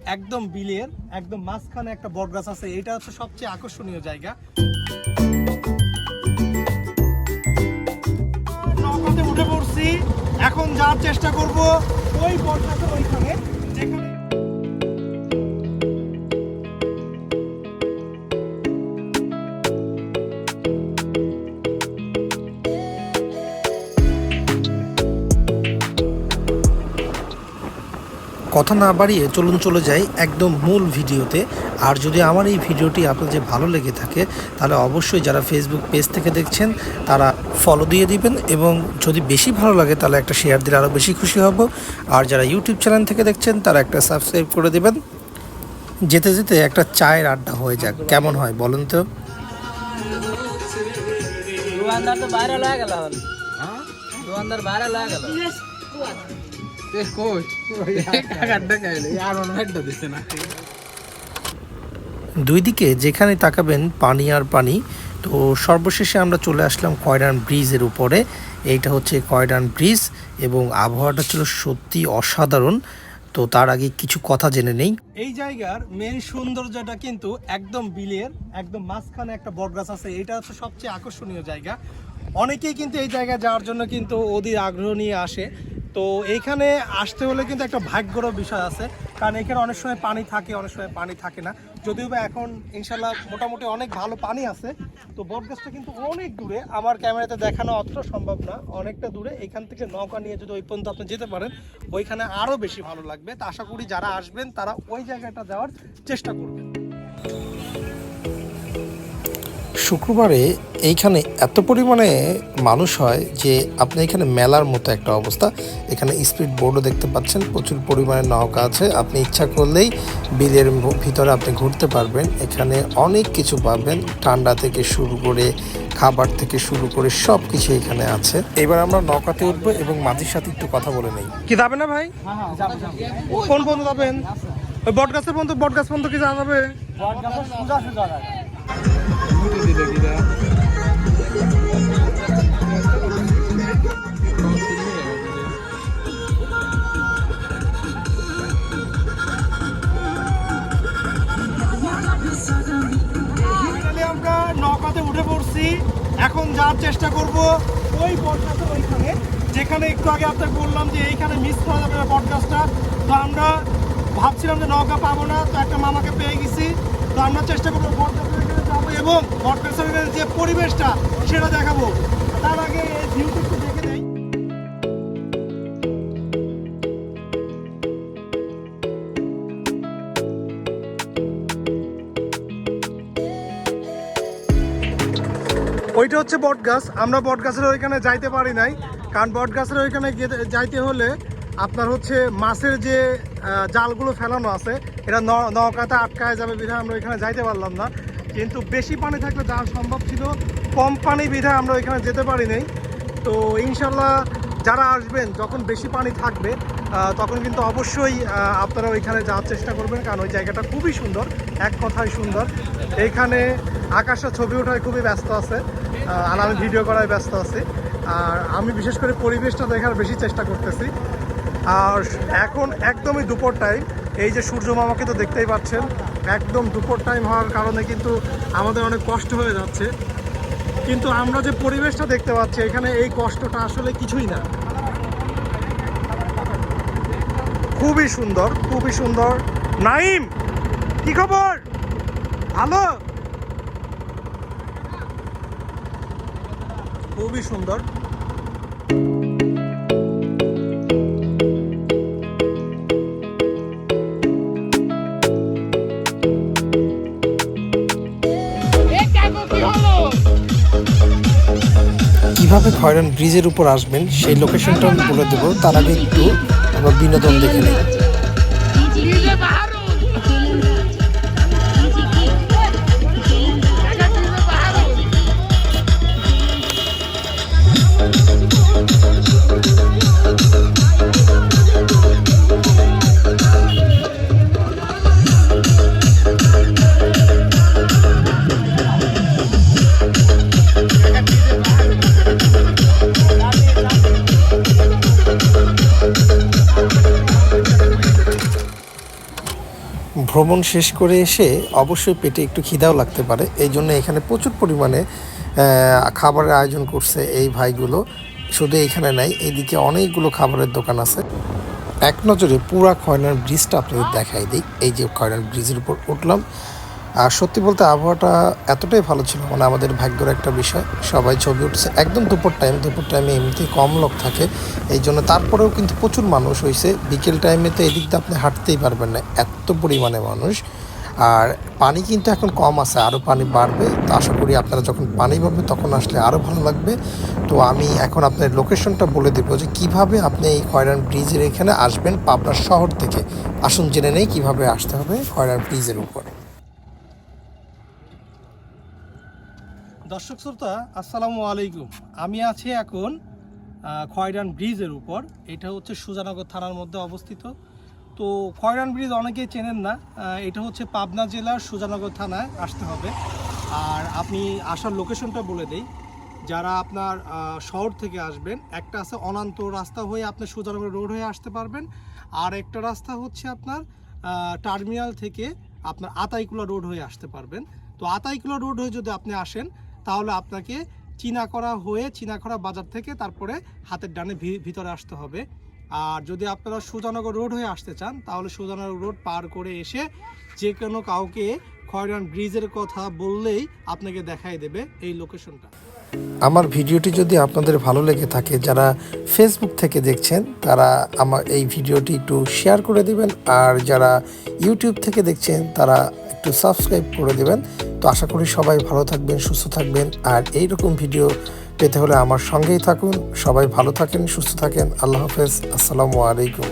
একদম বিলের একদম মাঝখানে একটা বটগাছ আছে, এটা হচ্ছে সবচেয়ে আকর্ষণীয় জায়গা। নৌকাতে উঠে পড়ছি, এখন যাওয়ার চেষ্টা করব ওই বটগাছের ওইখানে যেখানে কথা না বাড়িয়ে চলুন চলে যাই একদম মূল ভিডিওতে। আর যদি আমার এই ভিডিওটি আপনাদের ভালো লেগে থাকে তাহলে অবশ্যই যারা ফেসবুক পেজ থেকে দেখছেন তারা ফলো দিয়ে দিবেন, এবং যদি বেশি ভালো লাগে তাহলে একটা শেয়ার দিলে আরও বেশি খুশি হব। আর যারা ইউটিউব চ্যানেল থেকে দেখছেন তারা একটা সাবস্ক্রাইব করে দেবেন। যেতে যেতে একটা চায়ের আড্ডা হয়ে যাক, কেমন হয় বলুন তো? দুই দিকে যেখানে তাকাবেন পানি আর পানি। তো সর্বশেষে আমরা চলে আসলাম কয়রান ব্রিজের উপরে। এইটা হচ্ছে কয়রান ব্রিজ এবং আবহাওয়াটা ছিল সত্যি অসাধারণ। তো তার আগে কিছু কথা জেনে নেই। এই জায়গার মেন সৌন্দর্যটা কিন্তু একদম বিলের একদম মাঝখানে একটা বটগাছ আছে, এটা হচ্ছে সবচেয়ে আকর্ষণীয় জায়গা। অনেকেই কিন্তু এই জায়গায় যাওয়ার জন্য কিন্তু অধীর আগ্রহ নিয়ে আসে। তো এইখানে আসতে হলে কিন্তু একটা ভাগ্যরও বিষয় আছে, কারণ এখানে অনেক সময় পানি থাকে, অনেক সময় পানি থাকে না। যদিও বা এখন ইনশাল্লাহ মোটামুটি অনেক ভালো পানি আছে। তো বটগাছটা কিন্তু অনেক দূরে, আমার ক্যামেরাতে দেখানো অতটা সম্ভব না, অনেকটা দূরে। এখান থেকে নৌকা নিয়ে যদি ওই পর্যন্ত আপনি যেতে পারেন ওইখানে আরও বেশি ভালো লাগবে। তো আশা করি যারা আসবেন তারা ওই জায়গাটা যাওয়ার চেষ্টা করবেন। শুক্রবারে এইখানে এত পরিমাণে মানুষ হয় যে আপনি এখানে মেলার মতো একটা অবস্থা। এখানে স্পিড বোর্ডও দেখতে পাচ্ছেন, প্রচুর পরিমাণে নৌকা আছে। আপনি ইচ্ছা করলেই বিলের ভিতরে আপনি ঘুরতে পারবেন। এখানে অনেক কিছু পাবেন, ঠান্ডা থেকে শুরু করে খাবার থেকে শুরু করে সব কিছু এখানে আছে। এবার আমরা নৌকাতে উঠবো এবং মাঝির সাথে একটু কথা বলে নেই। কি যাবে না ভাই? কোন পর্যন্ত যাবেন? ওই বটগাছের পর্যন্ত, বটগাছ পর্যন্ত কি যাওয়া যাবে? আমরা নৌকাতে উঠে পড়ছি, এখন যাওয়ার চেষ্টা করব ওই বটগাছের ওইখানে যেখানে একটু আগে আপনাকে বললাম যে এইখানে মিস করা যাবে না বটগাছটা। তো আমরা ভাবছিলাম যে নৌকা পাবো না, তো একটা মামাকে পেয়ে গেছি। তো আমরা চেষ্টা করবো বটগাছের ওইখানে যাবো এবং বটগাছের ওইখানে যে পরিবেশটা সেটা দেখাবো। তার আগে এই ভিউটা একটু দেখে নেই। ওইটা হচ্ছে বটগাছ। আমরা বটগাছের ওইখানে যাইতে পারি নাই, কারণ বটগাছের ওইখানে যাইতে হলে আপনার হচ্ছে মাছের যে জালগুলো ফেলানো আছে এটা নৌকাতে আটকায় যাবে, বিধায় আমরা ওইখানে যাইতে পারলাম না। কিন্তু বেশি পানি থাকলে যাওয়া সম্ভব ছিল, কম পানি বিধায় আমরা ওইখানে যেতে পারি নাই। তো ইনশাল্লাহ যারা আসবেন যখন বেশি পানি থাকবে তখন কিন্তু অবশ্যই আপনারা ওইখানে যাওয়ার চেষ্টা করবেন, কারণ ওই জায়গাটা খুবই সুন্দর, এক কথায় সুন্দর। এইখানে আকাশে ছবি ওঠায় খুবই ব্যস্ত আছে, আর আমি ভিডিও করায় ব্যস্ত আছি। আর আমি বিশেষ করে পরিবেশটা দেখার বেশি চেষ্টা করতেছি। আর এখন একদমই দুপুর টাইম, এই যে সূর্য মামাকে তো দেখতেই পাচ্ছেন, একদম দুপুর টাইম হওয়ার কারণে কিন্তু আমাদের অনেক কষ্ট হয়ে যাচ্ছে। কিন্তু আমরা যে পরিবেশটা দেখতে পাচ্ছি এখানে, এই কষ্টটা আসলে কিছুই না। খুবই সুন্দর, খুবই সুন্দর। নাইম, কি খবর? ভালো? খুবই সুন্দর। কিভাবে কয়রান ব্রিজের উপর আসবেন সেই লোকেশনটা আমি বলে দেবো, তার আগে একটু আমরা বিনোদন দেখে নিই। ভ্রমণ শেষ করে এসে অবশ্যই পেটে একটু খিদাও লাগতে পারে, এই জন্য এখানে প্রচুর পরিমাণে খাবারের আয়োজন করছে এই ভাইগুলো। শুধু এখানে নাই, এইদিকে অনেকগুলো খাবারের দোকান আছে। এক নজরে পুরা খয়নার ব্রিজটা আপনাদের দেখাই দিই। এই যে খয়নার ব্রিজের উপর উঠলাম, আর সত্যি বলতে আবহাওয়াটা এতটাই ভালো ছিল, মানে আমাদের ভাগ্যের একটা বিষয়। সবাই ছবি উঠছে একদম দুপুর টাইমে এমনিতেই কম লোক থাকে, এই জন্য। তারপরেও কিন্তু প্রচুর মানুষ হয়েছে। বিকেল টাইমে তো এদিক দিয়ে আপনি হাঁটতেই পারবেন না, এত পরিমাণে মানুষ। আর পানি কিন্তু এখন কম আছে, আরও পানি বাড়বে। তো আশা করি আপনারা যখন পানি বাড়বে তখন আসলে আরও ভালো লাগবে। তো আমি এখন আপনার লোকেশনটা বলে দেবো যে কিভাবে আপনি এই খয়রান ব্রিজের এখানে আসবেন পাবনা শহর থেকে। আসুন জেনে নেই কীভাবে আসতে হবে খয়রান ব্রিজের উপর। দর্শক শ্রোতা, আসসালামু আলাইকুম। আমি আছি এখন খয়রান ব্রিজের উপর। এটা হচ্ছে সুজানগর থানার মধ্যে অবস্থিত। তো খয়রান ব্রিজ অনেকেই চেনেন না, এটা হচ্ছে পাবনা জেলার সুজানগর থানায় আসতে হবে। আর আপনি আসার লোকেশনটা বলে দেই। যারা আপনার শহর থেকে আসবেন, একটা আছে অনান্ত রাস্তা হয়ে আপনি সুজানগর রোড হয়ে আসতে পারবেন। আর একটা রাস্তা হচ্ছে আপনার টার্মিনাল থেকে আপনার আতাইকুলা রোড হয়ে আসতে পারবেন। তো আতাইকুলা রোড হয়ে যদি আপনি আসেন, তাহলে আপনাকে চিনাখড়া বাজার থেকে তারপরে হাতের ডানে ভিতরে আসতে হবে। আর যদি আপনারা সুজানগর রোড হয়ে আসতে চান, তাহলে সুজানগর রোড পার করে এসে যে কোনো কাউকে খয়রান ব্রিজের কথা বললেই আপনাকে দেখাই দেবে এই লোকেশনটা। আমার ভিডিওটি যদি আপনাদের ভালো লেগে থাকে, যারা ফেসবুক থেকে দেখছেন তারা আমার এই ভিডিওটি একটু শেয়ার করে দিবেন, আর যারা ইউটিউব থেকে দেখছেন তারা একটু সাবস্ক্রাইব করে দিবেন। তো আশা করি সবাই ভালো থাকবেন, সুস্থ থাকবেন। আর এইরকম ভিডিও পেতে হলে আমার সঙ্গেই থাকুন। সবাই ভালো থাকেন, সুস্থ থাকেন। আল্লাহ হাফেজ, আসসালামু আলাইকুম।